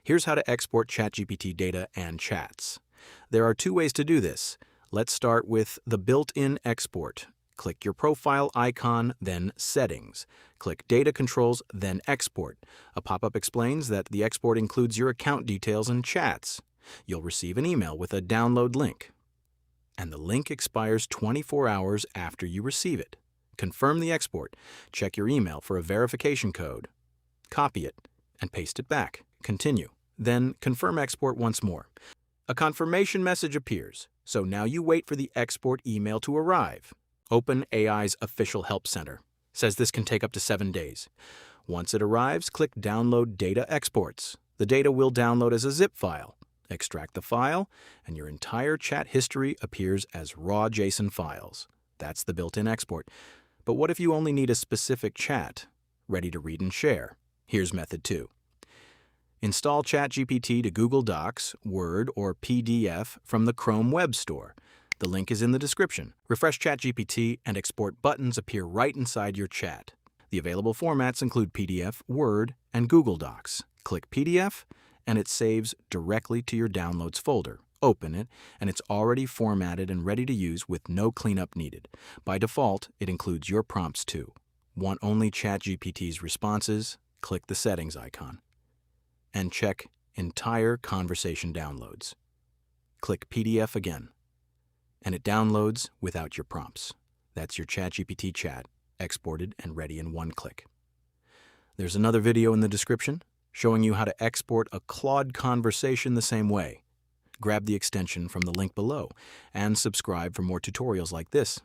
Here's how to export ChatGPT data and chats. There are two ways to do this. Let's start with the built-in export. Click your profile icon, then Settings. Click Data Controls, then Export. A pop-up explains that the export includes your account details and chats. You'll receive an email with a download link. And the link expires 24 hours after you receive it. Confirm the export. Check your email for a verification code. Copy it and paste it back. Continue. Then confirm export once more. A confirmation message appears, so now you wait for the export email to arrive. OpenAI's official help center says this can take up to 7 days. Once it arrives, click Download Data Exports. The data will download as a zip file. Extract the file, and your entire chat history appears as raw JSON files. That's the built-in export. But what if you only need a specific chat, ready to read and share? Here's method 2. Install ChatGPT to Google Docs, Word, or PDF from the Chrome Web Store. The link is in the description. Refresh ChatGPT and export buttons appear right inside your chat. The available formats include PDF, Word, and Google Docs. Click PDF, and it saves directly to your Downloads folder. Open it, and it's already formatted and ready to use with no cleanup needed. By default, it includes your prompts too. Want only ChatGPT's responses? Click the Settings icon. And check Entire Conversation Downloads. Click PDF again. And it downloads without your prompts. That's your ChatGPT chat, exported and ready in one click. There's another video in the description showing you how to export a Claude conversation the same way. Grab the extension from the link below and subscribe for more tutorials like this.